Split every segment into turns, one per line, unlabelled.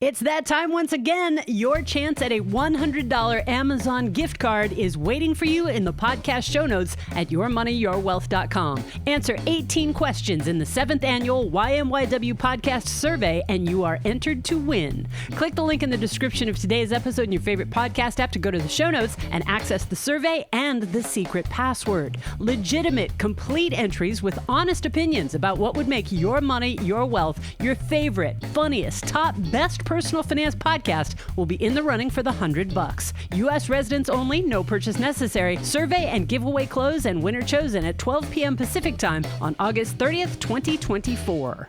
It's that time once again. Your chance at a $100 Amazon gift card is waiting for you in the podcast show notes at yourmoneyyourwealth.com. Answer 18 questions in the 7th annual YMYW podcast survey, and you are entered to win. Click the link in the description of today's episode in your favorite podcast app to go to the show notes and access the survey and the secret password. Legitimate, complete entries with honest opinions about what would make your money, your wealth, your favorite, funniest, top, best personal finance podcast will be in the running for the $100. U.S. residents only, no purchase necessary. Survey and giveaway close and winner chosen at 12 p.m. Pacific time on August 30th, 2024.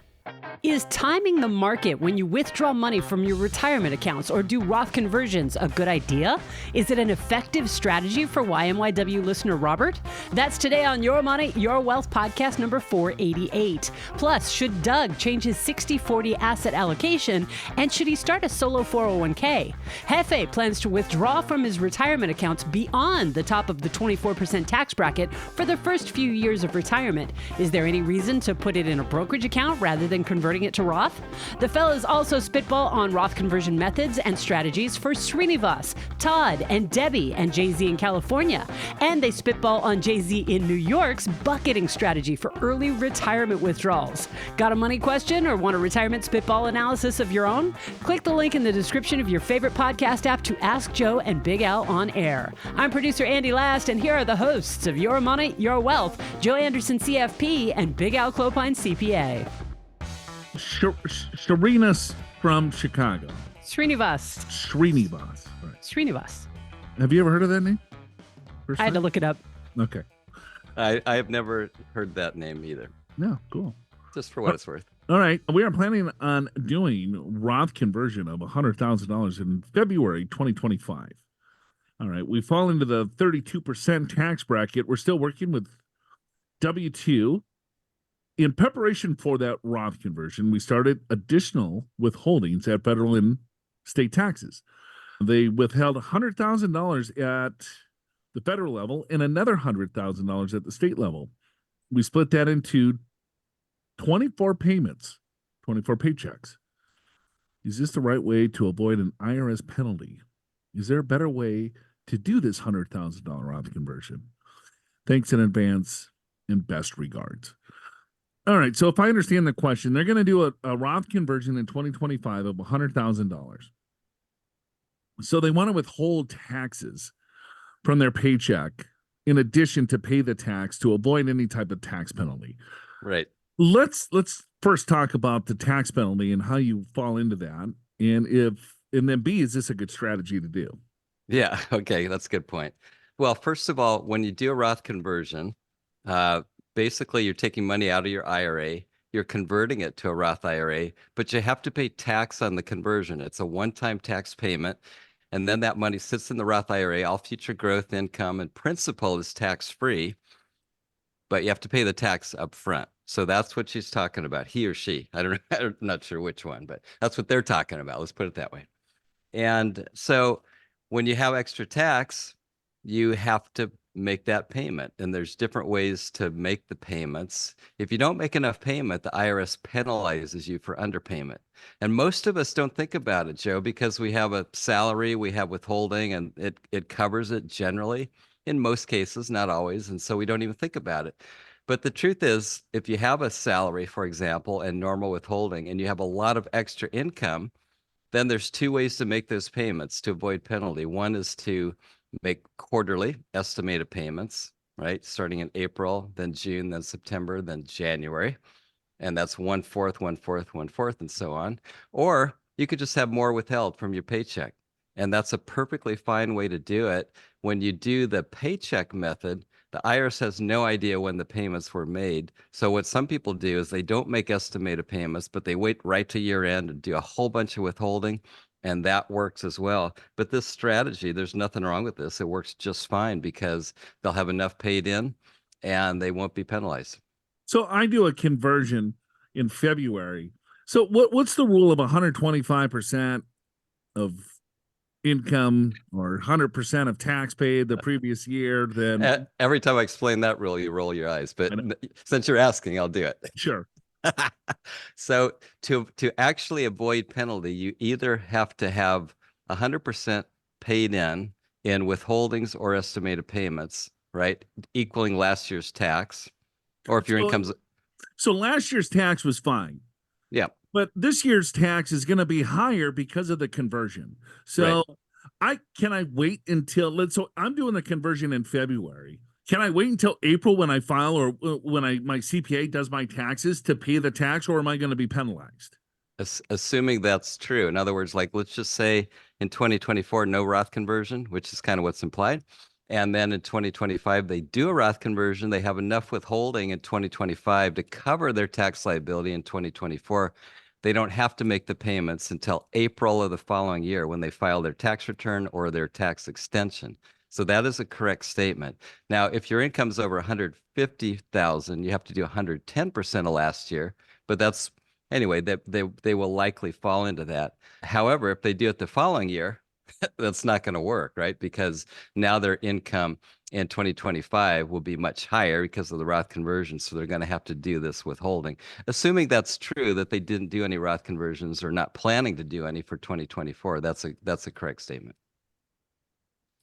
Is timing the market when you withdraw money from your retirement accounts or do Roth conversions a good idea? Is it an effective strategy for YMYW listener Robert? That's today on Your Money, Your Wealth podcast number 488. Plus, should Doug change his 60-40 asset allocation, and should he start a solo 401k? Jefe plans to withdraw from his retirement accounts beyond the top of the 24% tax bracket for the first few years of retirement. Is there any reason to put it in a brokerage account rather than converting it to Roth? The fellas also spitball on Roth conversion methods and strategies for Srinivas, Todd, and Debbie and Jay-Z in California. And they spitball on Jay-Z in New York's bucketing strategy for early retirement withdrawals. Got a money question or want a retirement spitball analysis of your own? Click the link in the description of your favorite podcast app to ask Joe and Big Al on air. I'm producer Andy Last, and here are the hosts of Your Money, Your Wealth, Joe Anderson CFP and Big Al Clopine CPA.
Srinivas from Chicago.
Srinivas.
Right.
Srinivas.
Have you ever heard of that name?
I had to look it up.
Okay.
I have never heard that name either.
No, cool.
Just for what it's worth.
All right. We are planning on doing Roth conversion of $100,000 in February 2025. All right. We fall into the 32% tax bracket. We're still working with W-2. In preparation for that Roth conversion, we started additional withholdings at federal and state taxes. They withheld $100,000 at the federal level and another $100,000 at the state level. We split that into 24 payments, 24 paychecks. Is this the right way to avoid an IRS penalty? Is there a better way to do this $100,000 Roth conversion? Thanks in advance and best regards. All right, so if I understand the question, they're going to do a Roth conversion in 2025 of $100,000. So they want to withhold taxes from their paycheck in addition to pay the tax to avoid any type of tax penalty.
Right.
Let's first talk about the tax penalty and how you fall into that. And then B, is this a good strategy to do?
Yeah, okay, that's a good point. Well, first of all, when you do a Roth conversion, basically, you're taking money out of your IRA, you're converting it to a Roth IRA, but you have to pay tax on the conversion. It's a one-time tax payment, and then that money sits in the Roth IRA. All future growth, income, and principal is tax-free, but you have to pay the tax up front. So that's what she's talking about, he or she. I'm not sure which one, but that's what they're talking about. Let's put it that way. And so when you have extra tax, you have to make that payment. And there's different ways to make the payments. If you don't make enough payment, the IRS penalizes you for underpayment. And most of us don't think about it, Joe, because we have a salary, we have withholding, and it covers it generally, in most cases, not always. And so we don't even think about it. But the truth is, if you have a salary, for example, and normal withholding, and you have a lot of extra income, then there's two ways to make those payments to avoid penalty. One is to make quarterly estimated payments, right? Starting in April, then June, then September, then January. And that's 1/4, 1/4, 1/4, and so on. Or you could just have more withheld from your paycheck. And that's a perfectly fine way to do it. When you do the paycheck method, the IRS has no idea when the payments were made. So what some people do is they don't make estimated payments, but they wait right to year end and do a whole bunch of withholding. And that works as well. But this strategy, there's nothing wrong with this. It works just fine because they'll have enough paid in and they won't be penalized.
So I do a conversion in February. So what's the rule of 125% of income or 100% of tax paid the previous year? Then
every time I explain that rule, you roll your eyes. But since you're asking, I'll do it.
Sure.
So to actually avoid penalty, you either have to have 100% paid in withholdings or estimated payments, right? Equaling last year's tax. Or if your income's
So last year's tax was fine.
yeah.
But this year's tax is going to be higher because of the conversion. So can I wait until so I'm doing the conversion in February. Can I wait until April when I file or when my CPA does my taxes to pay the tax, or am I going to be penalized?
Assuming that's true. In other words, like let's just say in 2024, no Roth conversion, which is kind of what's implied. And then in 2025, they do a Roth conversion. They have enough withholding in 2025 to cover their tax liability in 2024. They don't have to make the payments until April of the following year when they file their tax return or their tax extension. So that is a correct statement. Now, if your income is over 150,000, you have to do 110% of last year, but that's anyway, they will likely fall into that. However, if they do it the following year, that's not going to work, right? Because now their income in 2025 will be much higher because of the Roth conversion. So they're going to have to do this withholding. Assuming that's true, that they didn't do any Roth conversions or not planning to do any for 2024, that's a correct statement.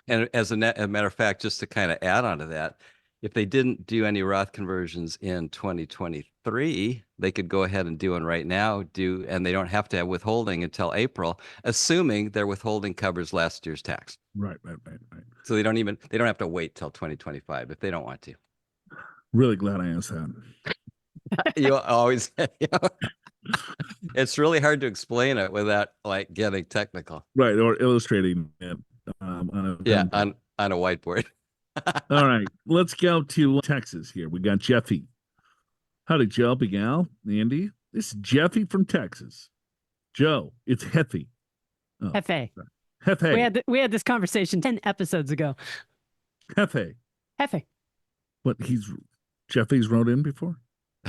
And as a matter of fact, just to kind of add on to that, if they didn't do any Roth conversions in 2023, they could go ahead and do one right now, and they don't have to have withholding until April, assuming their withholding covers last year's tax.
Right.
So they don't have to wait till 2025 if they don't want to.
Really glad I asked that.
You always, it's really hard to explain it without like getting technical.
Right, or illustrating it on
a whiteboard.
All right, let's go to Texas here. We got Jefe. Howdy, Joe, Big Al, Andy. This is Jefe from Texas. Joe, it's Jefe.
Oh, Jefe.
Jefe.
We had this conversation 10 episodes ago.
Jefe. What, Jeffe's wrote in before?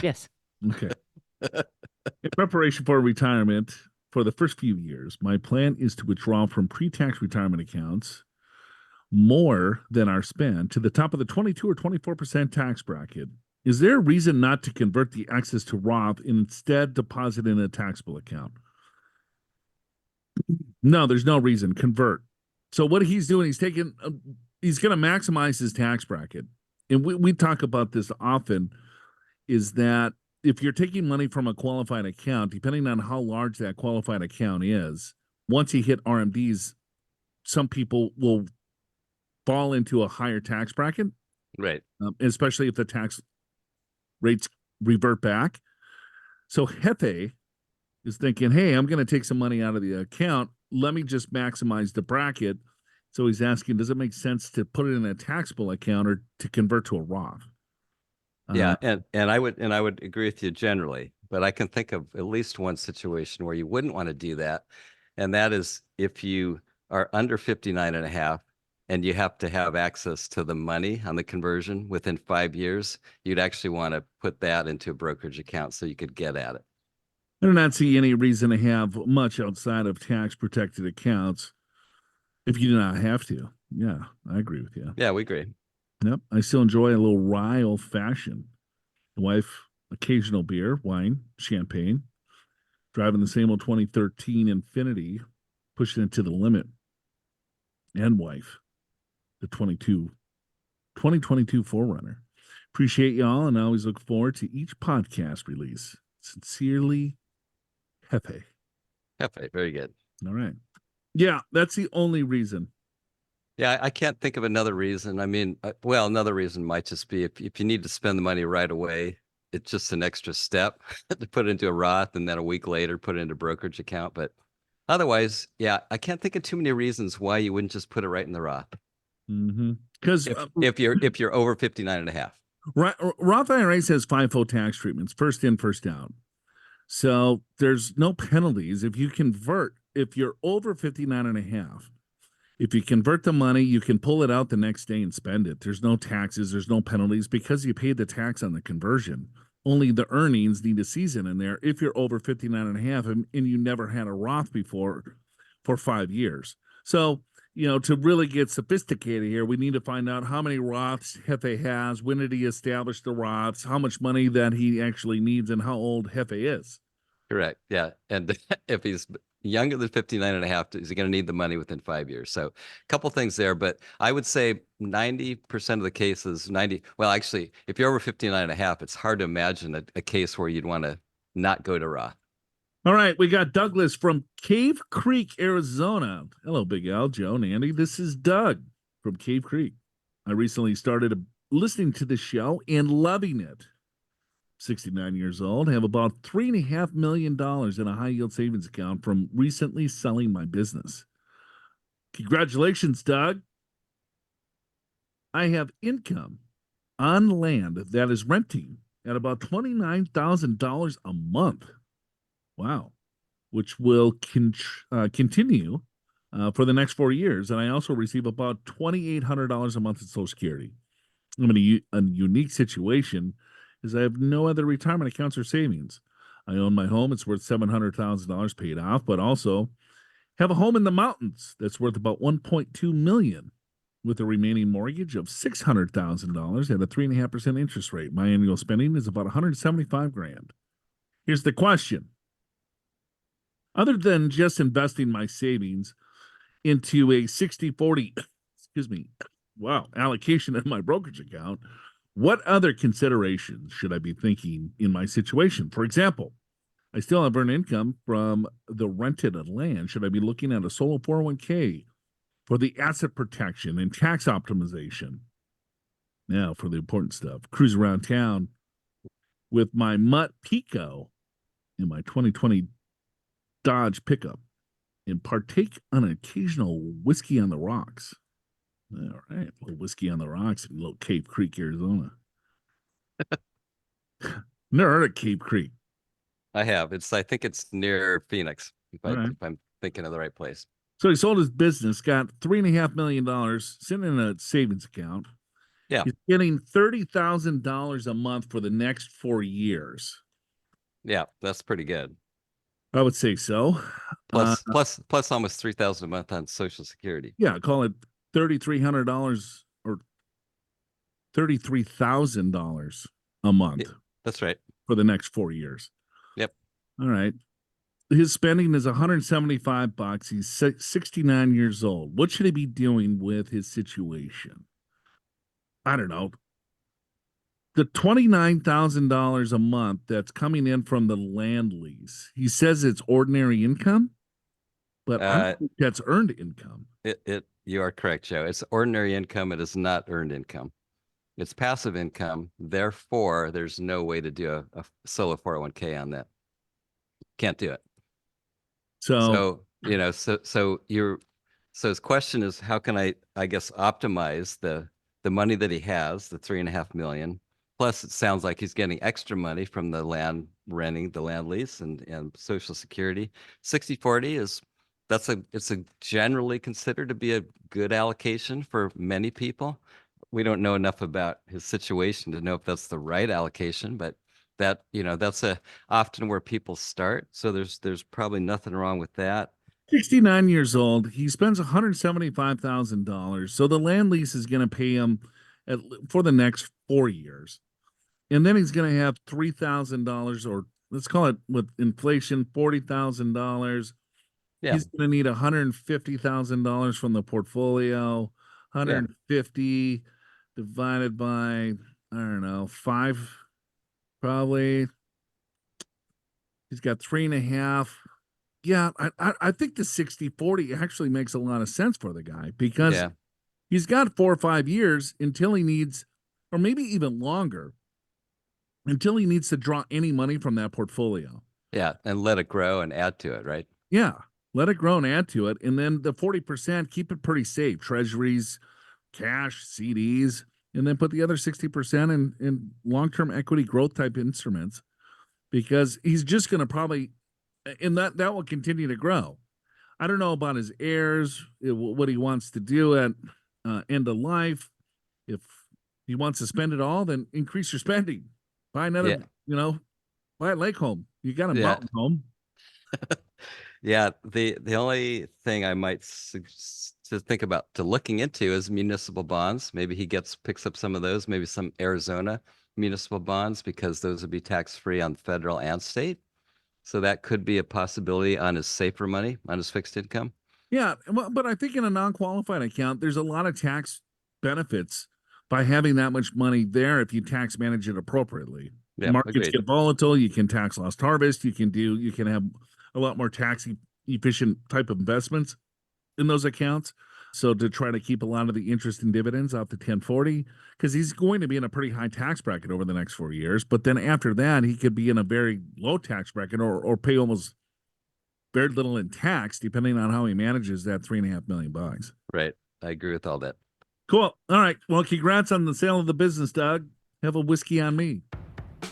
Yes.
Okay. In preparation for retirement, for the first few years, my plan is to withdraw from pre-tax retirement accounts more than are spent to the top of the 22 or 24% tax bracket. Is there a reason not to convert the excess to Roth and instead deposit in a taxable account? No, there's no reason. Convert. So what he's doing, he's going to maximize his tax bracket. And we talk about this often, is that if you're taking money from a qualified account, depending on how large that qualified account is, once you hit RMDs, some people will fall into a higher tax bracket,
right?
Especially if the tax rates revert back. So Jefe is thinking, hey, I'm going to take some money out of the account. Let me just maximize the bracket. So he's asking, does it make sense to put it in a taxable account or to convert to a Roth?
Yeah, and I would agree with you generally, but I can think of at least one situation where you wouldn't want to do that, and that is if you are under 59 and a half and you have to have access to the money on the conversion within 5 years, you'd actually want to put that into a brokerage account so you could get at it.
I do not see any reason to have much outside of tax protected accounts if you do not have to. Yeah, I agree with you.
Yeah, we agree.
Yep. I still enjoy a little rye old fashioned. The wife, occasional beer, wine, champagne. Driving the same old 2013 Infinity, pushing it to the limit. And wife, the 2022 Forerunner. Appreciate y'all, and I always look forward to each podcast release. Sincerely, Jefe.
Jefe, very good.
All right. Yeah, that's the only reason.
Yeah, I can't think of another reason. I mean, well, another reason might just be if you need to spend the money right away, it's just an extra step to put it into a Roth and then a week later put it into a brokerage account. But otherwise, yeah, I can't think of too many reasons why you wouldn't just put it right in the Roth.
Because
if you're over 59 and a half.
Roth IRA says FIFO tax treatments, first in, first out. So there's no penalties if you convert. If you're over 59 and a half, if you convert the money, you can pull it out the next day and spend it. There's no taxes. There's no penalties because you paid the tax on the conversion. Only the earnings need a season in there if you're over 59 and a half and you never had a Roth before for 5 years. So to really get sophisticated here, we need to find out how many Roths Jefe has, when did he establish the Roths, how much money that he actually needs, and how old Jefe is.
Correct. Yeah. And if he's younger than 59 and a half, is he going to need the money within 5 years? So a couple things there, but I would say 90% of the cases, well, actually, if you're over 59 and a half, it's hard to imagine a case where you'd want to not go to Roth.
All right, we got Douglas from Cave Creek, Arizona. Hello, Big Al, Joe, and Andy. This is Doug from Cave Creek. I recently started listening to the show and loving it. 69 years old, have about $3.5 million in a high yield savings account from recently selling my business. Congratulations, Doug. I have income on land that is renting at about $29,000 a month. Wow. Which will continue for the next 4 years. And I also receive about $2,800 a month in Social Security. I'm in a unique situation is I have no other retirement accounts or savings. I own my home. It's worth $700,000 paid off, but also have a home in the mountains that's worth about $1.2 million with a remaining mortgage of $600,000 at a 3.5% interest rate. My annual spending is about $175,000. Here's the question. Other than just investing my savings into a 60-40, allocation in my brokerage account, what other considerations should I be thinking in my situation? For example, I still have earned income from the rented land. Should I be looking at a solo 401k for the asset protection and tax optimization? Now for the important stuff. Cruise around town with my Mutt Pico in my 2020 Dodge pickup and partake on an occasional whiskey on the rocks. All right, a little whiskey on the rocks in little Cave Creek, Arizona. Never heard of Cave Creek.
I have. I think it's near Phoenix, if I'm thinking of the right place.
So he sold his business, got $3.5 million sitting in a savings account.
Yeah.
He's getting $30,000 a month for the next 4 years.
Yeah, that's pretty good.
I would say so.
Plus almost $3,000 a month on Social Security.
Yeah, call it $3,300 or $33,000 a month.
Yeah, that's right.
For the next 4 years.
Yep.
All right. His spending is $175. He's 69 years old. What should he be doing with his situation? I don't know. The $29,000 a month that's coming in from the land lease. He says it's ordinary income, but I don't think that's earned income.
You are correct, Joe. It's ordinary income. It is not earned income. It's passive income. Therefore, there's no way to do a solo 401k on that. Can't do it. So his question is, how can I guess, optimize the money that he has, the $3.5 million. Plus, it sounds like he's getting extra money from the land renting, the land lease, and Social Security. 60-40 it's generally considered to be a good allocation for many people. We don't know enough about his situation to know if that's the right allocation, but that's often where people start. So there's probably nothing wrong with that.
69 years old. He spends $175,000. So the land lease is going to pay him for the next 4 years. And then he's going to have $3,000, or let's call it with inflation, $40,000.
Yeah.
He's going to need $150,000 from the portfolio. 150 divided by, I don't know, 5, probably. He's got 3.5. Yeah, I think the 60-40 actually makes a lot of sense for the guy, because he's got 4 or 5 years until he needs, or maybe even longer, until he needs to draw any money from that portfolio.
Yeah, and let it grow and add to it, right?
Yeah, let it grow and add to it. And then the 40%, keep it pretty safe. Treasuries, cash, CDs, and then put the other 60% in long-term equity growth type instruments, because he's just going to probably, and that will continue to grow. I don't know about his heirs, what he wants to do at end of life. If he wants to spend it all, then increase your spending. Buy another, buy a lake home. You got a mountain home.
Yeah, the only thing I might to think about to looking into is municipal bonds. Maybe he picks up some of those, maybe some Arizona municipal bonds, because those would be tax-free on federal and state. So that could be a possibility on his safer money, on his fixed income.
Yeah, well, but I think in a non-qualified account, there's a lot of tax benefits by having that much money there if you tax manage it appropriately.
Yeah,
Markets
agreed.
get volatile. You can tax loss harvest. You can have a lot more tax efficient type of investments in those accounts. So to try to keep a lot of the interest and dividends off the 1040, because he's going to be in a pretty high tax bracket over the next 4 years. But then after that, he could be in a very low tax bracket or pay almost very little in tax, depending on how he manages that $3.5 million.
Right. I agree with all that.
Cool. All right. Well, congrats on the sale of the business, Doug. Have a whiskey on me.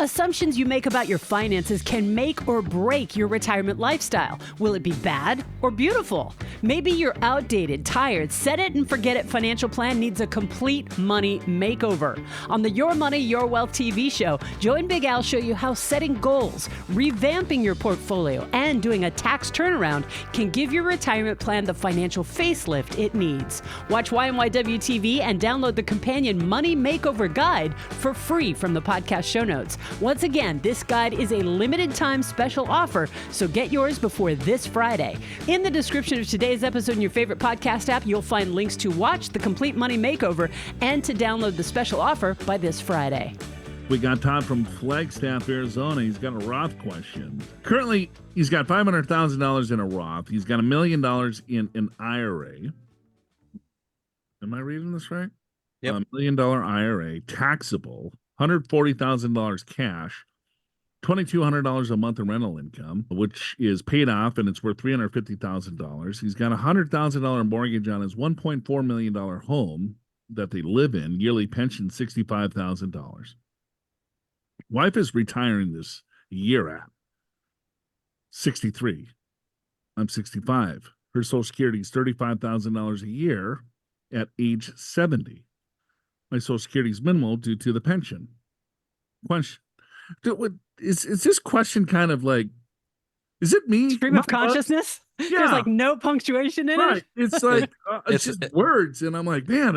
Assumptions you make about your finances can make or break your retirement lifestyle. Will it be bad or beautiful? Maybe your outdated, tired, set it and forget it financial plan needs a complete money makeover. On the Your Money, Your Wealth TV show, Joe and Big Al show you how setting goals, revamping your portfolio, and doing a tax turnaround can give your retirement plan the financial facelift it needs. Watch YMYW TV and download the companion Money Makeover Guide for free from the podcast show notes. Once again, this guide is a limited time special offer, so get yours before this Friday. In the description of today's episode in your favorite podcast app, you'll find links to watch the complete money makeover and to download the special offer by this Friday.
We got Todd from Flagstaff, Arizona. He's got a Roth question. Currently, he's got $500,000 in a Roth. He's got $1 million in an IRA. Am I reading this right?
Yep.
$1 million IRA, taxable, $140,000 cash, $2,200 a month in rental income, which is paid off and it's worth $350,000. He's got a $100,000 mortgage on his $1.4 million home that they live in, yearly pension $65,000. Wife is retiring this year at 63. I'm 65. Her Social Security is $35,000 a year at age 70. My Social Security is minimal due to the pension. Question: Is this question kind of like? Is it me?
Stream of consciousness?
Yeah.
There's like no punctuation in
Right.
it.
It's like it's just words, and I'm like, man,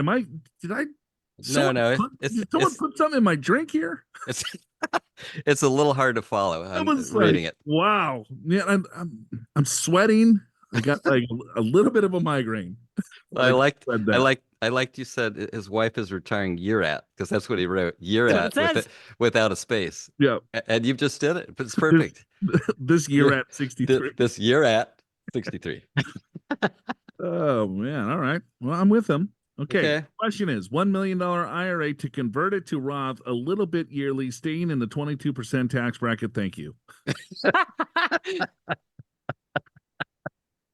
did I? Did someone put something in my drink here?
It's a little hard to follow. I'm reading it.
Wow. Yeah, I'm sweating. I got like a little bit of a migraine.
I liked you said his wife is retiring year at, because that's what he wrote, year at without a space.
Yeah.
And you just did it. It's perfect.
This year at 63.
This year at 63.
Oh man. All right. Well, I'm with him. Okay. Question is $1 million IRA to convert it to Roth a little bit yearly, staying in the 22% tax bracket. Thank you.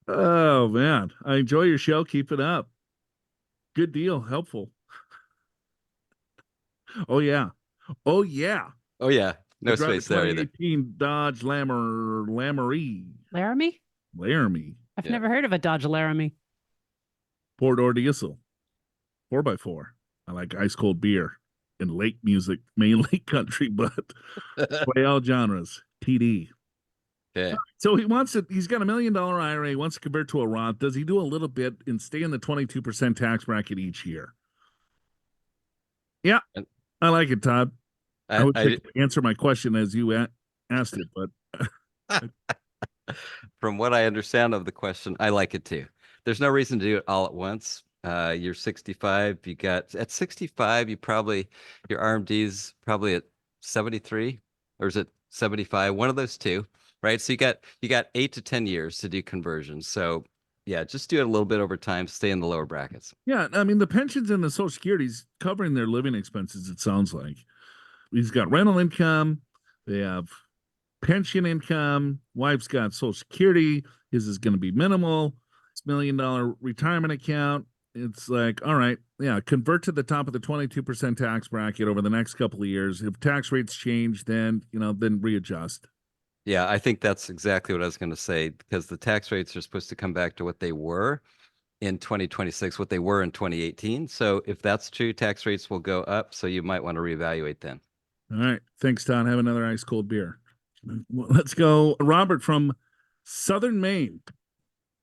Oh man. I enjoy your show. Keep it up. Good deal. Helpful. Oh yeah. Oh yeah.
Oh yeah. No space there either.
2018 Dodge Laramie.
Laramie? I've never heard of a Dodge Laramie.
Four-door diesel. 4x4. I like ice cold beer and lake music, mainly country, but play all genres. TD.
Okay.
So he's got $1 million IRA, wants to convert to a Roth. Does he do a little bit and stay in the 22% tax bracket each year? Yeah, I like it, Todd. I would answer my question as you asked it, but
from what I understand of the question, I like it too. There's no reason to do it all at once. You're 65. At 65, your RMD's probably at 73, or is it 75? One of those two. Right. So you got 8 to 10 years to do conversions. So yeah, just do it a little bit over time, stay in the lower brackets.
Yeah. I mean, the pensions and the Social Security's covering their living expenses, it sounds like. He's got rental income, they have pension income, wife's got Social Security, his is going to be minimal. It's $1 million retirement account. It's like, all right, yeah, convert to the top of the 22% tax bracket over the next couple of years. If tax rates change, then readjust.
Yeah, I think that's exactly what I was going to say, because the tax rates are supposed to come back to what they were in 2026, what they were in 2018. So if that's true, tax rates will go up. So you might want to reevaluate then.
All right. Thanks, Todd. Have another ice cold beer. Well, let's go. Robert from Southern Maine.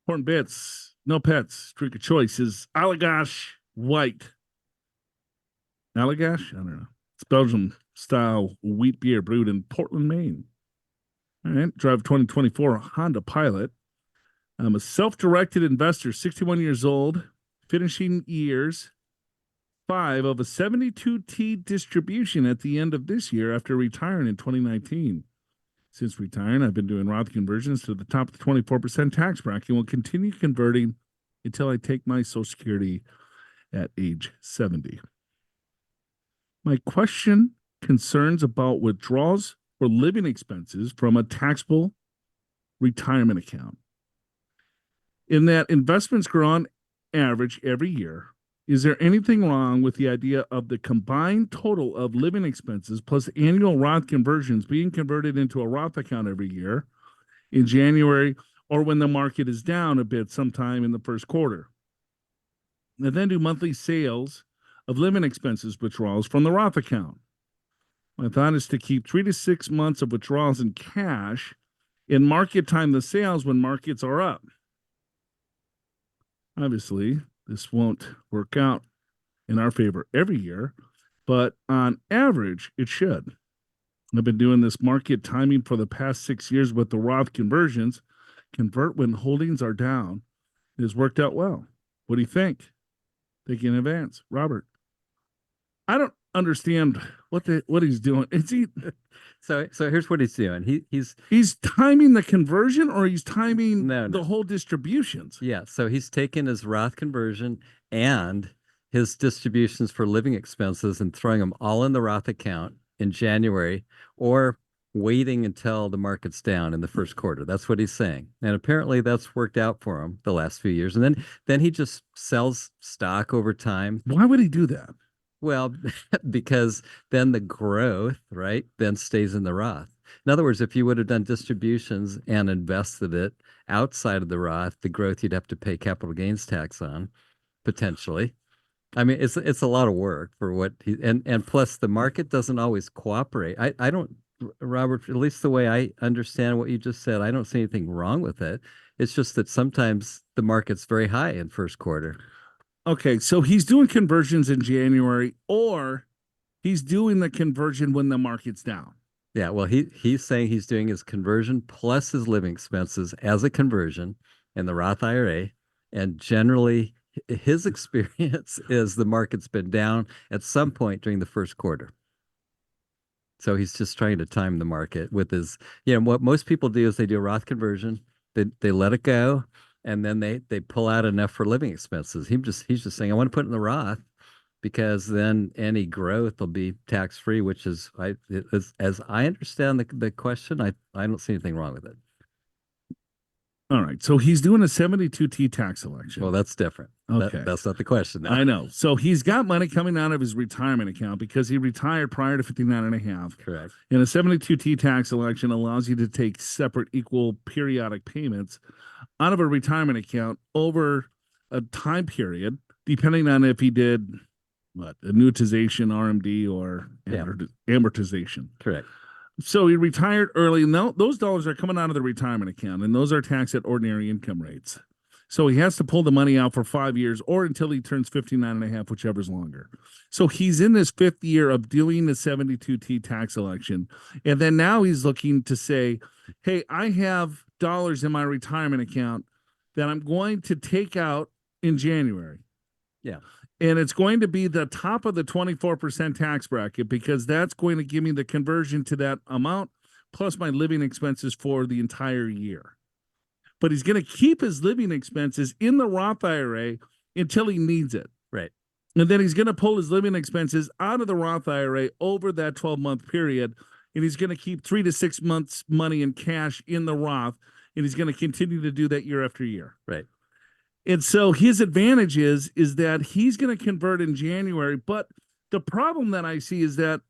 Important bits. No pets. Drink of choice is Allagash White. Allagash? I don't know. It's Belgium style wheat beer brewed in Portland, Maine. All right. Drive 2024 Honda Pilot. I'm a self-directed investor, 61 years old, finishing years 5 of a 72T distribution at the end of this year after retiring in 2019. Since retiring, I've been doing Roth conversions to the top of the 24% tax bracket and will continue converting until I take my Social Security at age 70. My question concerns about withdrawals for living expenses from a taxable retirement account. In that investments grow on average every year, is there anything wrong with the idea of the combined total of living expenses plus annual Roth conversions being converted into a Roth account every year in January or when the market is down a bit sometime in the first quarter? And then do monthly sales of living expenses withdrawals from the Roth account. My thought is to keep 3 to 6 months of withdrawals in cash and market time the sales when markets are up. Obviously, this won't work out in our favor every year, but on average, it should. I've been doing this market timing for the past 6 years with the Roth conversions. Convert when holdings are down. It has worked out well. What do you think? Thinking in advance. Robert. I don't understand what he's doing. Is he
So here's what he's doing.
he's timing the conversion or he's timing
No.
the whole distributions?
Yeah, so he's taken his Roth conversion and his distributions for living expenses and throwing them all in the Roth account in January or waiting until the market's down in the first quarter. That's what he's saying. And apparently that's worked out for him the last few years. And then he just sells stock over time.
Why would he do that?
Well, because then the growth, right, then stays in the Roth. In other words, if you would have done distributions and invested it outside of the Roth, the growth you'd have to pay capital gains tax on, potentially. I mean, it's a lot of work for what he and plus the market doesn't always cooperate. I don't, Robert, at least the way I understand what you just said, I don't see anything wrong with it. It's just that sometimes the market's very high in first quarter.
Okay, so he's doing conversions in January, or he's doing the conversion when the market's down.
Yeah, well, he's saying he's doing his conversion plus his living expenses as a conversion in the Roth IRA, and generally his experience is the market's been down at some point during the first quarter. So he's just trying to time the market with his, what most people do is they do a Roth conversion, they let it go, and then they pull out enough for living expenses. He's just saying, I want to put it in the Roth because then any growth will be tax free, which is as I understand the question, I don't see anything wrong with it.
All right, so he's doing a 72T tax election.
Well, that's different.
Okay.
That's not the question. No.
I know. So he's got money coming out of his retirement account because he retired prior to 59 and a half.
Correct.
And a 72T tax election allows you to take separate equal periodic payments out of a retirement account over a time period, depending on if he did annuitization, RMD, or amortization.
Correct.
So he retired early, and those dollars are coming out of the retirement account, and those are taxed at ordinary income rates. So he has to pull the money out for 5 years or until he turns 59 and a half, whichever's longer. So he's in this 5th year of doing the 72T tax election. And then now he's looking to say, hey, I have dollars in my retirement account that I'm going to take out in January.
Yeah.
And it's going to be the top of the 24% tax bracket because that's going to give me the conversion to that amount plus my living expenses for the entire year. But he's going to keep his living expenses in the Roth IRA until he needs it.
Right.
And then he's going to pull his living expenses out of the Roth IRA over that 12-month period. And he's going to keep 3 to 6 months money in cash in the Roth. And he's going to continue to do that year after year.
Right.
And so his advantage is that he's going to convert in January. But the problem that I see is that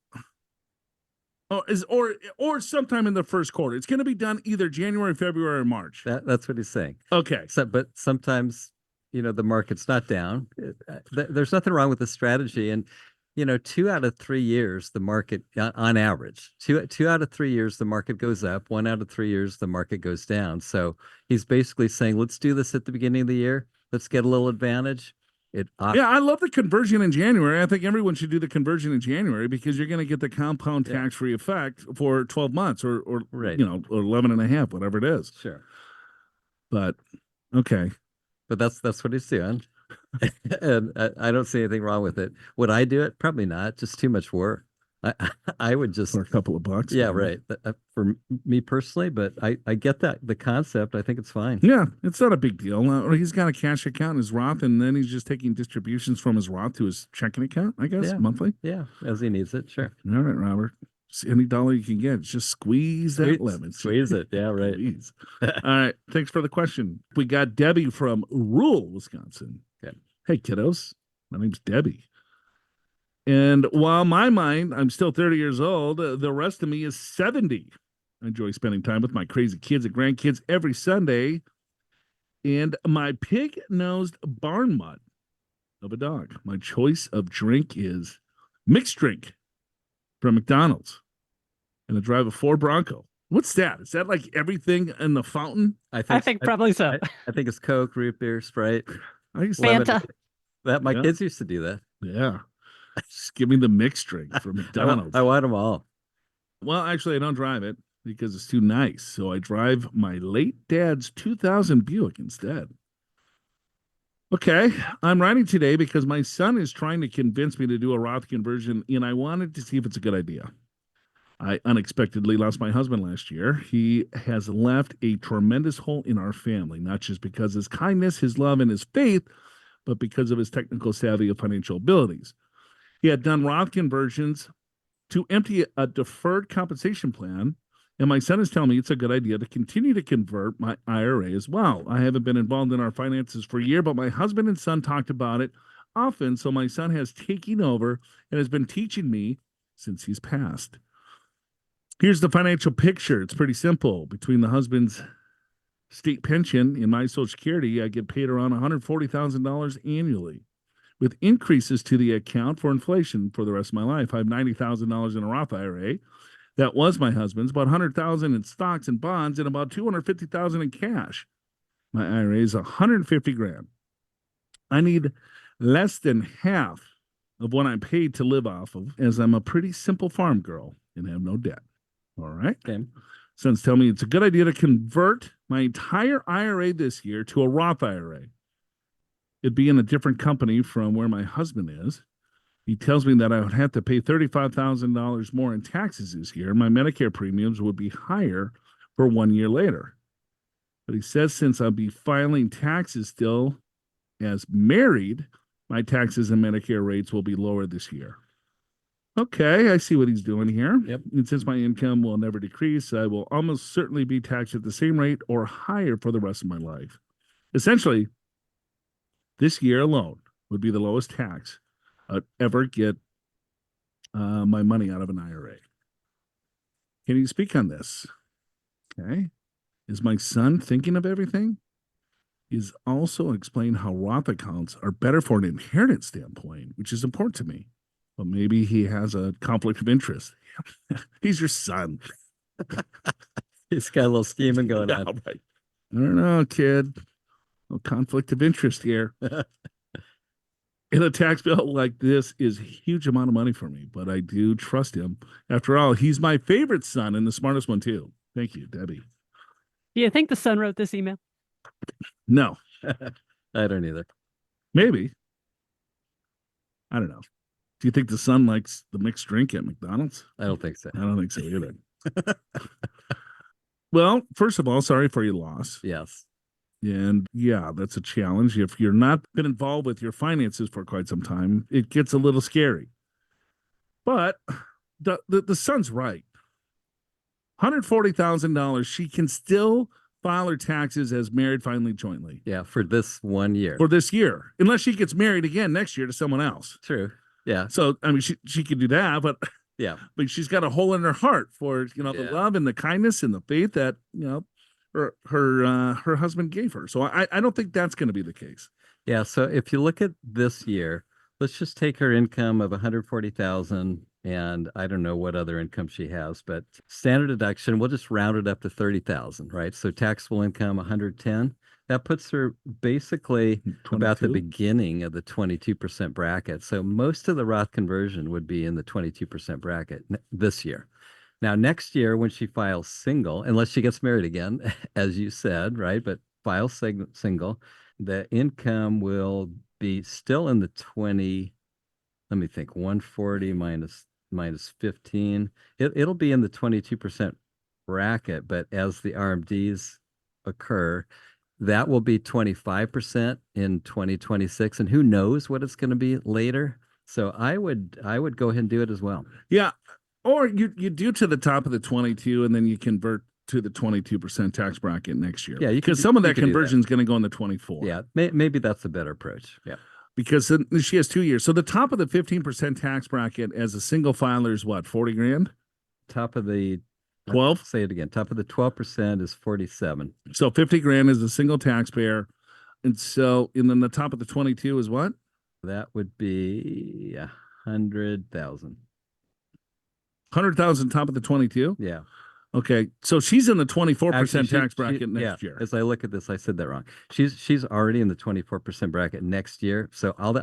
or sometime in the first quarter. It's going to be done either January, February, or March.
That's what he's saying.
Okay.
But sometimes, the market's not down. There's nothing wrong with the strategy. And, 2 out of 3 years, the market, on average, two out of 3 years, the market goes up. 1 out of 3 years, the market goes down. So he's basically saying, let's do this at the beginning of the year. let's get a little advantage.
Yeah, I love the conversion in January. I think everyone should do the conversion in January because you're going to get the compound tax-free effect for 12 months or
Right.
or 11 and a half, whatever it is.
Sure.
But okay.
But that's what he's doing. And I don't see anything wrong with it. Would I do it? Probably not. Just too much work. I would just
For a couple of bucks.
Yeah, right. For me personally, but I get the concept. I think it's fine.
Yeah, it's not a big deal. He's got a cash account in his Roth, and then he's just taking distributions from his Roth to his checking account, I guess, monthly.
Yeah, as he needs it. Sure.
All right, Robert. Any dollar you can get, just squeeze that lemon.
Squeeze it. Yeah, right.
Squeeze. All right. Thanks for the question. We got Debbie from rural Wisconsin.
Okay.
Hey, kiddos. My name's Debbie. And while my mind, I'm still 30 years old, the rest of me is 70. I enjoy spending time with my crazy kids and grandkids every Sunday. And my pig-nosed barn mutt of a dog. My choice of drink is mixed drink from McDonald's. And I drive a Ford Bronco. What's that? Is that like everything in the fountain?
I think probably so.
I think it's Coke, root beer, Sprite.
I used
Fanta.
My kids used to do that.
Yeah. Just give me the mixed drink from McDonald's.
I want them all.
Well, actually, I don't drive it because it's too nice. So I drive my late dad's 2000 Buick instead. Okay. I'm writing today because my son is trying to convince me to do a Roth conversion, and I wanted to see if it's a good idea. I unexpectedly lost my husband last year. He has left a tremendous hole in our family, not just because of his kindness, his love, and his faith, but because of his technical savvy and financial abilities. He had done Roth conversions to empty a deferred compensation plan, and my son is telling me it's a good idea to continue to convert my IRA as well. I haven't been involved in our finances for a year, but my husband and son talked about it often, so my son has taken over and has been teaching me since he's passed. Here's the financial picture. It's pretty simple. Between the husband's state pension and my Social Security, I get paid around $140,000 annually, with increases to the account for inflation for the rest of my life. I have $90,000 in a Roth IRA. That was my husband's, about $100,000 in stocks and bonds, and about $250,000 in cash. My IRA is $150,000. I need less than half of what I'm paid to live off of, as I'm a pretty simple farm girl and have no debt. All right.
Okay.
Sons tell me it's a good idea to convert my entire IRA this year to a Roth IRA. It'd be in a different company from where my husband is. He tells me that I would have to pay $35,000 more in taxes this year. My Medicare premiums would be higher for 1 year later. But he says since I'll be filing taxes still as married, my taxes and Medicare rates will be lower this year. Okay, I see what he's doing here.
Yep.
And since my income will never decrease, I will almost certainly be taxed at the same rate or higher for the rest of my life. Essentially, this year alone would be the lowest tax I'd ever get my money out of an IRA. Can you speak on this? Okay. Is my son thinking of everything? He's also explained how Roth accounts are better for an inheritance standpoint, which is important to me. But maybe he has a conflict of interest. He's your son.
He's got a little scheming going on.
Right. I don't know, kid. No conflict of interest here. And a tax bill like this is a huge amount of money for me, but I do trust him. After all, he's my favorite son and the smartest one too. Thank you, Debbie.
Do you think the son wrote this email?
No.
I don't either.
Maybe. I don't know. Do you think the son likes the mixed drink at McDonald's?
I don't think so.
I don't think so either. Well, first of all, sorry for your loss.
Yes.
And yeah, that's a challenge. If you're not been involved with your finances for quite some time, it gets a little scary. But the son's right. $140,000, she can still file her taxes as married, finally, jointly.
Yeah, for this 1 year.
For this year. Unless she gets married again next year to someone else.
True. Yeah.
So, I mean, she could do that, but
yeah,
but she's got a hole in her heart for, the love and the kindness and the faith that, her husband gave her. So I don't think that's going to be the case.
Yeah. So if you look at this year, let's just take her income of 140,000, and I don't know what other income she has, but standard deduction, we'll just round it up to 30,000, right? So taxable income 110. That puts her basically about the
22?
beginning of the 22% bracket. So most of the Roth conversion would be in the 22% bracket this year. Now, next year, when she files single, unless she gets married again, as you said, right? But file single, the income will be still in the 20, let me think, 140 minus 15. It'll be in the 22% bracket, but as the RMDs occur, that will be 25% in 2026, and who knows what it's going to be later. So I would go ahead and do it as well.
Yeah. Or you do to the top of the 22 and then you convert to the 22% tax bracket next year.
Yeah,
because some of that conversion is going to go in the 24.
Yeah, maybe that's a better approach. Yeah.
Because she has 2 years. So the top of the 15% tax bracket as a single filer is what, 40 grand?
Top of the
12?
Say it again. Top of the 12% is 47.
So 50 grand is a single taxpayer. And so, and then the top of the 22 is what?
That would be 100,000.
100,000 top of the 22?
Yeah.
Okay. So she's in the 24%
Actually,
tax bracket next year.
As I look at this, I said that wrong. She's already in the 24% bracket next year. So all the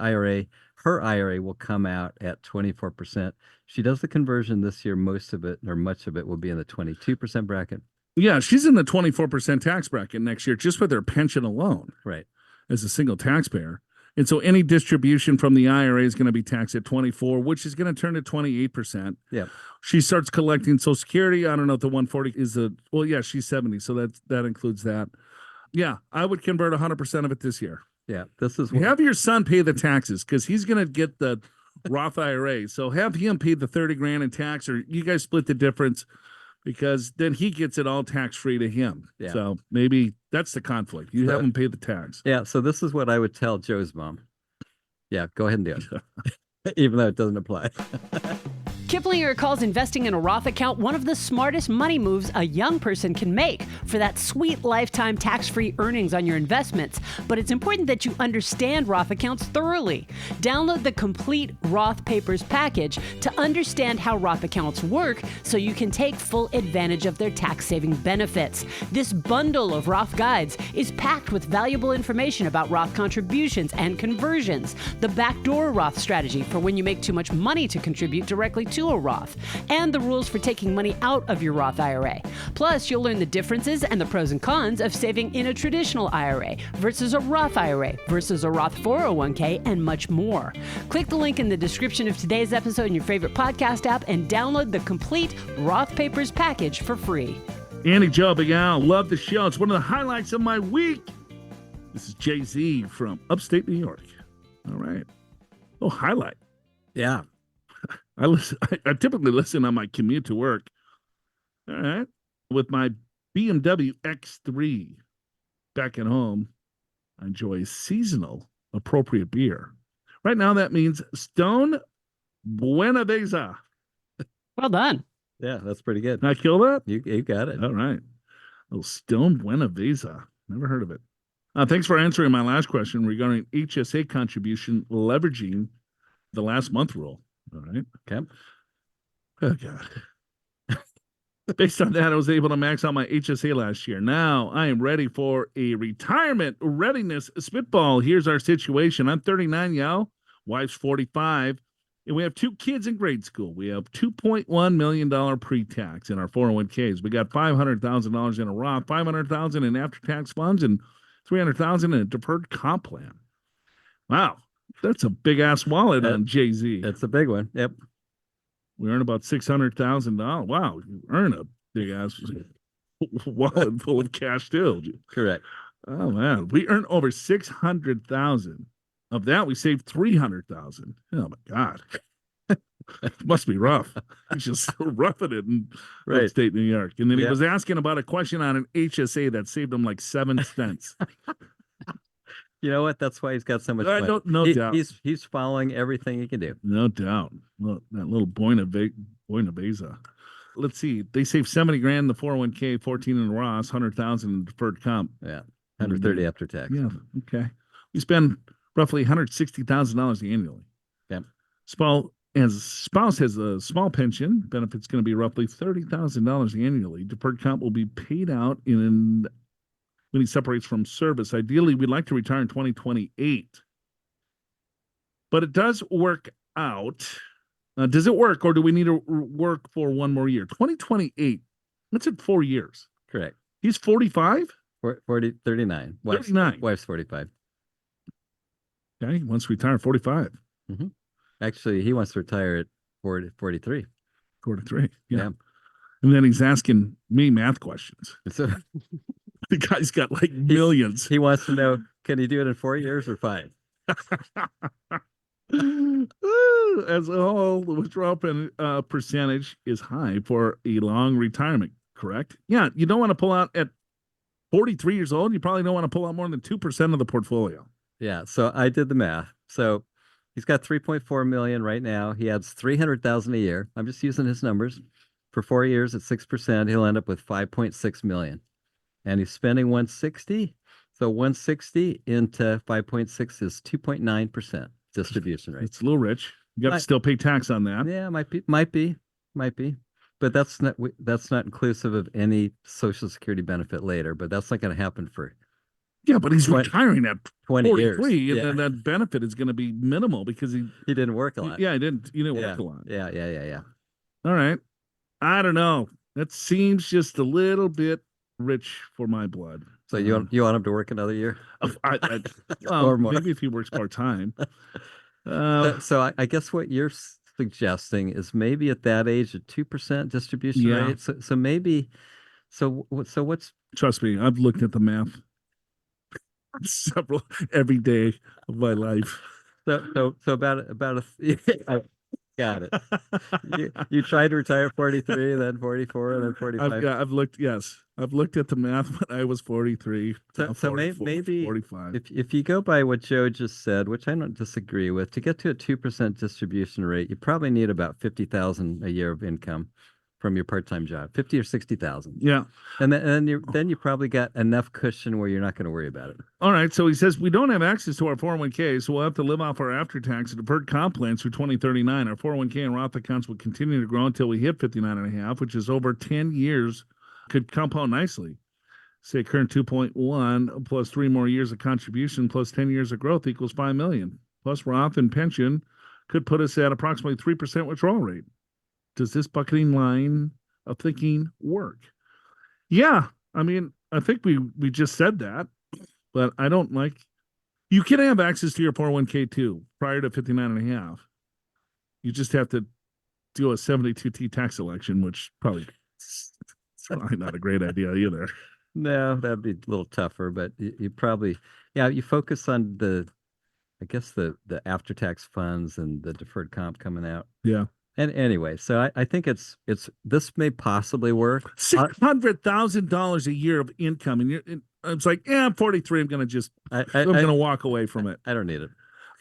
her IRA will come out at 24%. She does the conversion this year. Most of it or much of it will be in the 22% bracket.
Yeah, she's in the 24% tax bracket next year just with her pension alone.
Right.
As a single taxpayer. And so any distribution from the IRA is going to be taxed at 24, which is going to turn to 28%.
Yeah.
She starts collecting Social Security. I don't know if the 140 is she's 70. So that includes that. Yeah, I would convert 100% of it this year.
Yeah. This is
have your son pay the taxes because he's going to get the Roth IRA. So have him pay the 30 grand in tax, or you guys split the difference, because then he gets it all tax free to him.
Yeah.
So maybe that's the conflict. You have him pay the tax.
Yeah. So this is what I would tell Joe's mom. Yeah, go ahead and do it. Even though it doesn't apply.
Kiplinger calls investing in a Roth account one of the smartest money moves a young person can make for that sweet lifetime tax-free earnings on your investments. But it's important that you understand Roth accounts thoroughly. Download the complete Roth Papers package to understand how Roth accounts work so you can take full advantage of their tax-saving benefits. This bundle of Roth guides is packed with valuable information about Roth contributions and conversions, the Backdoor Roth strategy for when you make too much money to contribute directly to a Roth, and the rules for taking money out of your Roth IRA. Plus, you'll learn the differences and the pros and cons of saving in a traditional IRA versus a Roth IRA versus a Roth 401k, and much more. Click the link in the description of today's episode in your favorite podcast app and download the complete Roth Papers package for free.
Andy, Joe, Big Al, love the show. It's one of the highlights of my week. This is Jay-Z from upstate New York. All right. Oh, highlight.
Yeah.
I typically listen on my commute to work. All right. With my BMW X3 back at home, I enjoy seasonal appropriate beer. Right now, that means Stone Buenaveza.
Well done.
Yeah, that's pretty good.
Can I kill that?
You got it.
All right. Oh, Stone Buenaveza. Never heard of it. Thanks for answering my last question regarding HSA contribution leveraging the last month rule. All right.
Okay.
Oh, God. Based on that, I was able to max out my HSA last year. Now I am ready for a retirement readiness spitball. Here's our situation. I'm 39, y'all. Wife's 45. And we have 2 kids in grade school. We have $2.1 million pre-tax in our 401ks. We got $500,000 in a Roth, $500,000 in after-tax funds, and $300,000 in a deferred comp plan. Wow. That's a big-ass wallet on Jay-Z.
That's a big one. Yep.
We earn about $600,000. Wow. You earn a big-ass wallet full of cash, too.
Correct.
Oh, man. We earn over $600,000. Of that, we saved $300,000. Oh, my God. It must be rough. He's just roughing it in upstate New York. And then he was asking about a question on an HSA that saved him like 7 cents.
You know what? That's why he's got so much money.
No doubt.
He's following everything he can do.
No doubt. Look, that little Buenaveza. Let's see. They saved 70 grand in the 401k, 14 in the Roth, 100,000 in deferred comp.
Yeah. 130 after tax.
Yeah. Okay. We spend roughly $160,000 annually.
Yeah.
Spouse has a small pension. Benefit's going to be roughly $30,000 annually. Deferred comp will be paid out in when he separates from service. Ideally, we'd like to retire in 2028. But it does work out. Does it work, or do we need to work for one more year? 2028. That's in 4 years.
Correct.
He's 45?
39.
39.
Wife's 45.
Okay, he wants to retire at 45.
Actually, he wants to retire at 43.
43. Yeah.
Yeah.
And then he's asking me math questions.
So
The guy's got like millions.
he wants to know, can he do it in 4 years or 5?
As a whole, the withdrawal percentage is high for a long retirement, correct? Yeah, you don't want to pull out at 43 years old. You probably don't want to pull out more than 2% of the portfolio.
Yeah, so I did the math. So he's got 3.4 million right now. He adds 300,000 a year. I'm just using his numbers. For 4 years at 6%, he'll end up with 5.6 million. And he's spending 160. So 160 into 5.6 is 2.9% distribution rate.
It's a little rich. You got to still pay tax on that.
Yeah, might be. But that's not inclusive of any Social Security benefit later. But that's not going to happen for
Yeah, but he's
20
retiring at
20 years.
43, and
Yeah.
then that benefit is going to be minimal because he
didn't work a lot.
Yeah, he didn't
Yeah.
work a lot.
Yeah.
All right. I don't know. That seems just a little bit rich for my blood.
So you want him to work another year?
Well,
Or more.
maybe if he works part-time.
So I guess what you're suggesting is maybe at that age a 2% distribution
Yeah.
rate. So maybe what's
Trust me, I've looked at the math several every day of my life.
so about I got it. You tried to retire at 43, then 44, and then 45.
I've looked at the math when I was 43.
So
now 44,
maybe
45.
if you go by what Joe just said, which I don't disagree with, to get to a 2% distribution rate, you probably need about 50,000 a year of income from your part-time job, 50 or 60,000.
Yeah.
And then you probably got enough cushion where you're not going to worry about it.
All right. So he says we don't have access to our 401k, so we'll have to live off our after-tax and deferred comp plans through 2039. Our 401k and Roth accounts will continue to grow until we hit 59 and a half, which is over 10 years, could compound nicely. Say current 2.1 plus 3 more years of contribution plus 10 years of growth equals 5 million. Plus Roth and pension could put us at approximately 3% withdrawal rate. Does this bucketing line of thinking work? Yeah. I mean, I think we just said that, but I don't like, you can have access to your 401k too prior to 59 and a half. You just have to do a 72T tax election, which probably it's probably not a great idea either.
No, that'd be a little tougher, but you probably, you focus on the after-tax funds and the deferred comp coming out.
Yeah.
And anyway, so I think this may possibly work.
$600,000 a year of income, and it's like, I'm 43. I'm gonna just, I'm gonna walk away from it.
I don't need it.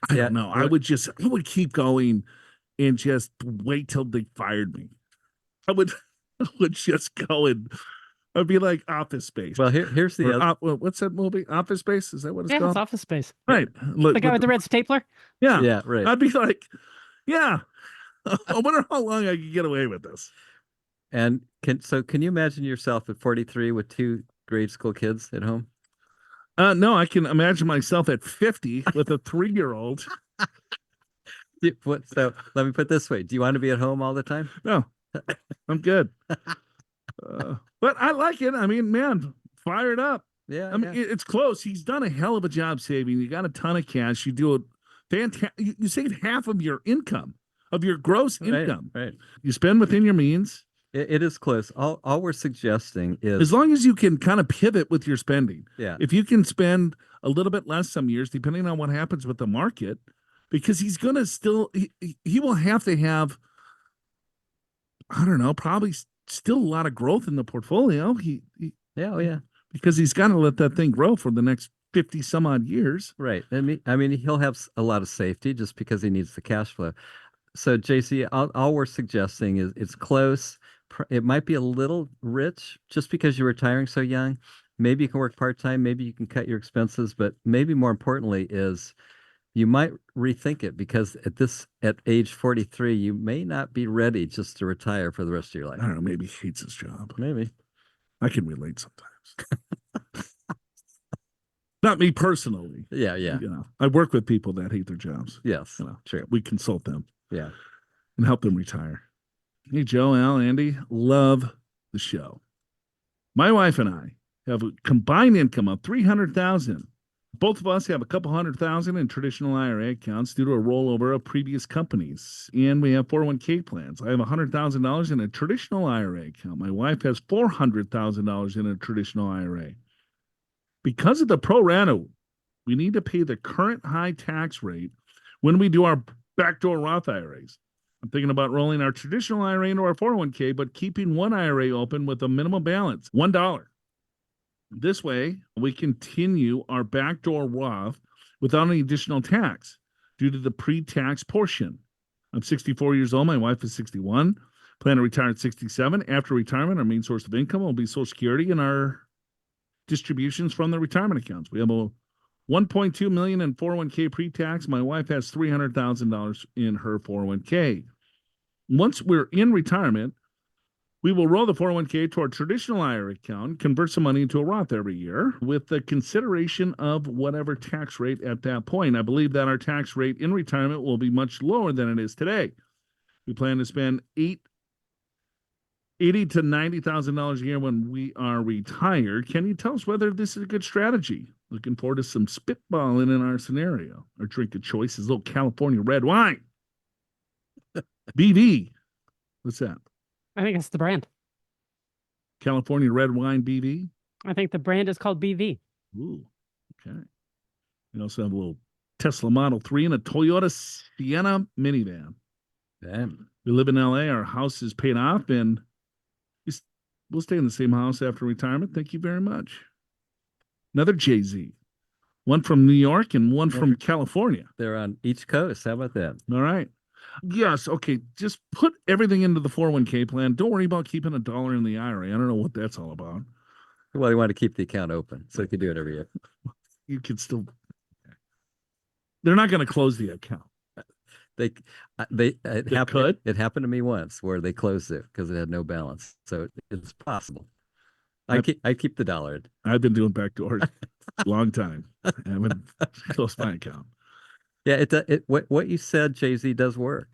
I don't know. I would keep going, and just wait till they fired me. I would just go and I'd be like Office Space.
Well, here's the other.
What's that movie? Office Space? Is that what it's
Yeah,
called?
it's Office Space.
Right. Look,
The guy with the red stapler?
yeah.
Yeah, right.
I'd be like, yeah. I wonder how long I could get away with this.
And can you imagine yourself at 43 with 2 grade school kids at home?
No, I can imagine myself at 50 with a 3-year-old.
So let me put it this way. Do you want to be at home all the time?
No, I'm good. But I like it. I mean, man, fire it up.
Yeah.
I mean, it's close. He's done a hell of a job saving. You got a ton of cash. You do a fantastic. You save half of your income, of your gross income.
Right.
You spend within your means.
It is close. All we're suggesting is,
as long as you can kind of pivot with your spending.
Yeah.
If you can spend a little bit less some years, depending on what happens with the market, because he's going to still, he will have to have, I don't know, probably still a lot of growth in the portfolio. Because he's got to let that thing grow for the next 50 some odd years.
Right. I mean, he'll have a lot of safety just because he needs the cash flow. So JC, all we're suggesting is it's close. It might be a little rich just because you're retiring so young. Maybe you can work part-time. Maybe you can cut your expenses, but maybe more importantly is you might rethink it because at age 43, you may not be ready just to retire for the rest of your life.
I don't know. Maybe he hates his job.
Maybe.
I can relate sometimes. Not me personally.
Yeah, yeah.
I work with people that hate their jobs.
Yes,
True. We consult them.
Yeah.
And help them retire. Hey, Joe, Al, Andy, love the show. My wife and I have a combined income of $300,000. Both of us have a couple $100,000 in traditional IRA accounts due to a rollover of previous companies. And we have 401k plans. I have $100,000 in a traditional IRA account. My wife has $400,000 in a traditional IRA. Because of the pro rata, we need to pay the current high tax rate when we do our backdoor Roth IRAs. I'm thinking about rolling our traditional IRA into our 401k, but keeping one IRA open with a minimum balance, $1. This way, we continue our backdoor Roth without any additional tax due to the pre-tax portion. I'm 64 years old. My wife is 61. Plan to retire at 67. After retirement, our main source of income will be Social Security and our distributions from the retirement accounts. We have a $1.2 million in 401k pre-tax. My wife has $300,000 in her 401k. Once we're in retirement, we will roll the 401k to our traditional IRA account, convert some money into a Roth every year with the consideration of whatever tax rate at that point. I believe that our tax rate in retirement will be much lower than it is today. We plan to spend $80,000 to $90,000 a year when we are retired. Can you tell us whether this is a good strategy? Looking forward to some spitballing in our scenario. Our drink of choice is a little California red wine. BV. What's that?
I think it's the brand.
California red wine BV?
I think the brand is called BV.
Ooh, okay. We also have a little Tesla Model 3 and a Toyota Sienna minivan.
Damn.
We live in LA. Our house is paid off, and we'll stay in the same house after retirement. Thank you very much. Another Jay-Z. One from New York and one from California.
They're on each coast. How about that?
All right. Yes. Okay. Just put everything into the 401k plan. Don't worry about keeping $1 in the IRA. I don't know what that's all about.
Well, you want to keep the account open, so you can do it every year.
You could still. They're not going to close the account.
It happened to me once where they closed it because it had no balance. So it's possible. I keep the $1.
I've been doing backdoors a long time. I haven't closed my account.
Yeah, what you said, Jay-Z, does work,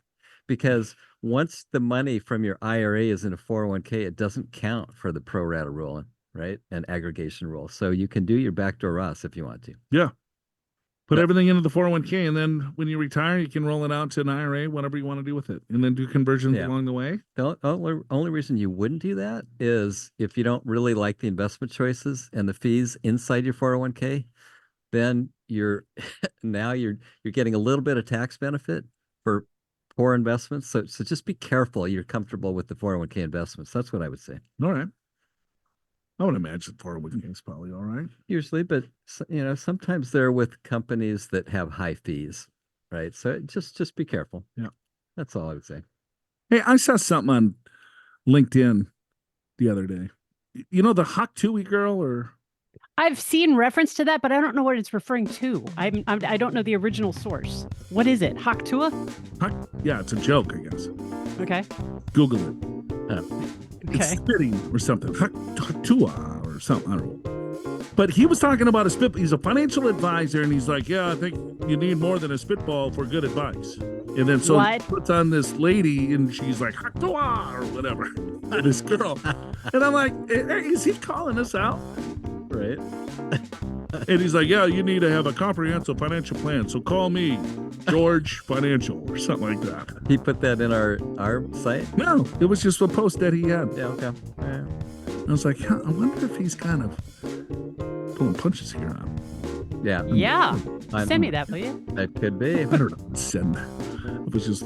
because once the money from your IRA is in a 401k, it doesn't count for the pro rata rule, right? And aggregation rule. So you can do your backdoor Roths if you want to.
Yeah. Put everything into the 401k, and then when you retire, you can roll it out to an IRA, whatever you want to do with it, and then do conversions along the way.
The only reason you wouldn't do that is if you don't really like the investment choices and the fees inside your 401k, then you're getting a little bit of tax benefit for poor investments. So just be careful you're comfortable with the 401k investments. That's what I would say.
All right. I would imagine 401k is probably all right.
Usually, but sometimes they're with companies that have high fees, right? So just be careful.
Yeah.
That's all I would say.
Hey, I saw something on LinkedIn the other day. You know the Tuah girl, or
I've seen reference to that, but I don't know what it's referring to. I don't know the original source. What is it? Tuah?
Yeah, it's a joke, I guess.
Okay.
Google it.
Okay.
It's spitting or something. Tuah or something. I don't know. But he was talking about a spitball. He's a financial advisor, and he's like, yeah, I think you need more than a spitball for good advice. And then so he puts on this lady, and she's like, Tuah or whatever. This girl. And I'm like, is he calling us out?
Right.
And he's like, yeah, you need to have a comprehensive financial plan. So call me George Financial or something like that.
He put that in our site?
No, it was just a post that he had.
Yeah, okay. Yeah.
I was like, I wonder if he's kind of pulling punches here on.
Yeah.
Yeah. Send me that, will you?
That could be.
I don't know. Send. It was just.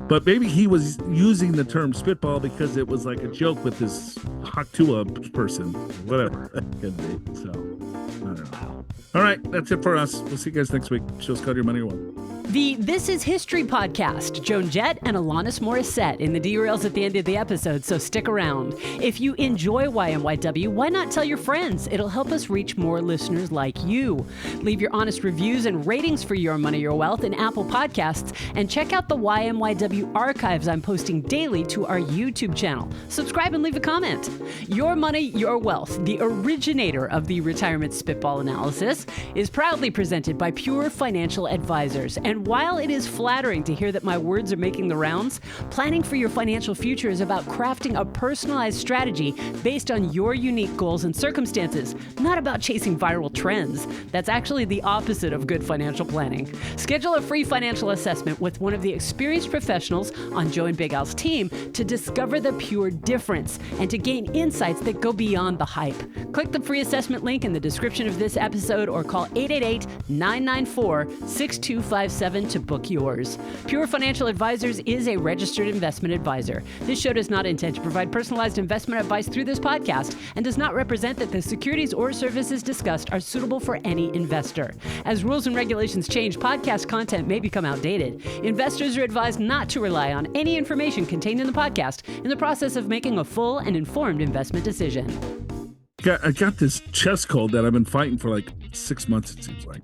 But maybe he was using the term spitball because it was like a joke with this Tuah person. Whatever.
Could be.
So, I don't know. All right. That's it for us. We'll see you guys next week. Show's called Your Money or Wealth.
The This Is History podcast, Joan Jett and Alanis Morissette in the derails at the end of the episode, so stick around. If you enjoy YMYW, why not tell your friends? It'll help us reach more listeners like you. Leave your honest reviews and ratings for Your Money, Your Wealth in Apple Podcasts, and check out the YMYW archives I'm posting daily to our YouTube channel. Subscribe and leave a comment. Your Money, Your Wealth, the originator of the retirement spitball analysis, is proudly presented by Pure Financial Advisors. And while it is flattering to hear that my words are making the rounds, planning for your financial future is about crafting a personalized strategy based on your unique goals and circumstances, not about chasing viral trends. That's actually the opposite of good financial planning. Schedule a free financial assessment with one of the experienced professionals on Joe and Big Al's team to discover the pure difference and to gain insights that go beyond the hype. Click the free assessment link in the description of this episode or call 888-994-6257 to book yours. Pure Financial Advisors is a registered investment advisor. This show does not intend to provide personalized investment advice through this podcast and does not represent that the securities or services discussed are suitable for any investor. As rules and regulations change, podcast content may become outdated. Investors are advised not to rely on any information contained in the podcast in the process of making a full and informed investment decision.
I got this chest cold that I've been fighting for like 6 months, it seems like.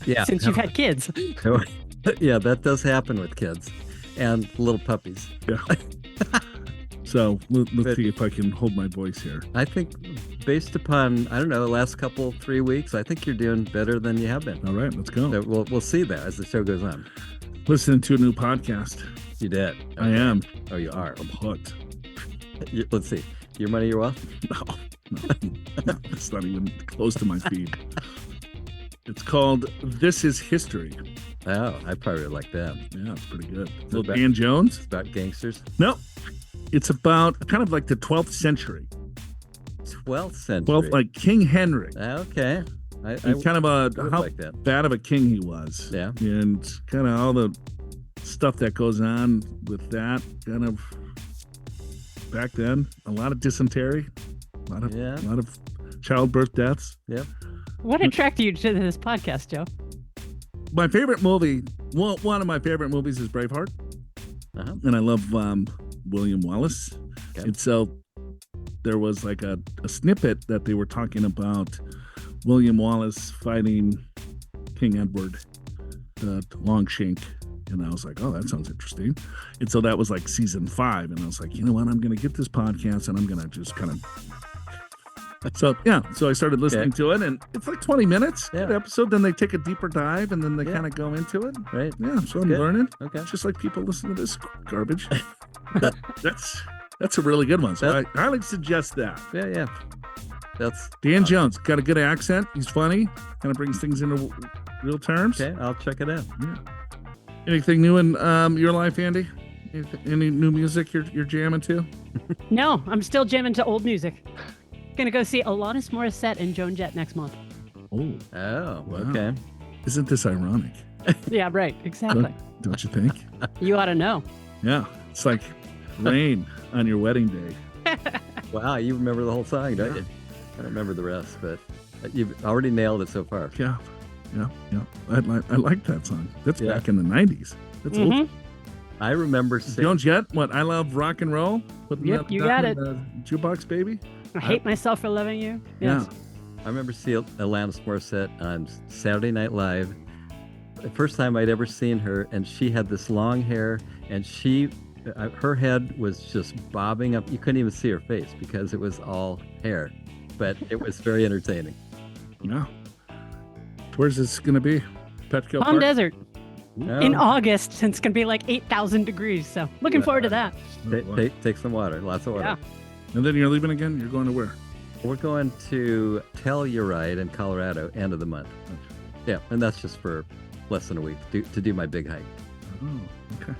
Yeah.
Since you've had kids.
Yeah, that does happen with kids and little puppies.
Yeah. So let's see if I can hold my voice here.
I think based upon, I don't know, the last 3 weeks, I think you're doing better than you have been.
All right, let's go.
So we'll see that as the show goes on.
Listening to a new podcast.
You did. Okay.
I am.
Oh, you are.
I'm hooked.
Let's see. Your Money, Your Wealth?
No, it's not even close to my feed. It's called This Is History.
Oh, I probably would like that.
Yeah, it's pretty good.
Is it
Little
about-
Dan Jones.
It's about gangsters.
No, it's about kind of like the 12th century.
12th century.
12th, like King Henry.
Okay. I
And kind of
would
how
like that.
bad of a king he was.
Yeah.
And kind of all the stuff that goes on with that kind of back then. A lot of dysentery. A lot of childbirth deaths.
Yeah.
What attracted you to this podcast, Joe?
My favorite movie, well, one of my favorite movies is Braveheart.
Uh-huh.
And I love William Wallace.
Okay.
And so there was like a snippet that they were talking about William Wallace fighting King Edward, the Longshank. And I was like, oh, that sounds interesting. And so that was like season 5. And I was like, you know what? I'm going to get this podcast and I'm going to just kind of. So, yeah. So I started listening to it and it's like 20 minutes an episode. Then they take a deeper dive and then they kind of go into it.
Right.
Yeah. So I'm learning.
Okay.
Just like people listen to this garbage. That's a really good one. So I highly suggest that.
Yeah. That's
Dan Jones got a good accent. He's funny. Kind of brings things into real terms.
okay. I'll check it out.
Yeah. Anything new in your life, Andy? Any new music you're jamming to?
No, I'm still jamming to old music. Gonna go see Alanis Morissette and Joan Jett next month.
Oh,
Oh,
wow.
okay.
Isn't this ironic?
Yeah, right. Exactly.
Don't you think?
You ought to know.
Yeah. It's like rain on your wedding day.
Wow, you remember the whole song, don't you? I don't remember the rest, but you've already nailed it so far.
Yeah. I like that song. That's back in the 90s. That's
Mhm.
old.
I remember
Joan Jett, what? I love rock and roll. Putting
Yep,
that
you
down
got
in
it.
the jukebox, baby.
I hate myself for loving you. Yes.
I remember seeing Alanis Morissette on Saturday Night Live. The first time I'd ever seen her, and she had this long hair, and her head was just bobbing up. You couldn't even see her face because it was all hair, but it was very entertaining.
Yeah. Where's this going to be? Petco
Palm
Park?
Desert
No,
in August, and it's gonna be like 8,000 degrees. So looking forward to that.
Oh, wow.
Take some water, lots of water.
Yeah.
And then you're leaving again? You're going to where?
We're going to Telluride in Colorado, end of the month. Yeah, and that's just for less than a week to do my big hike.
Oh, okay.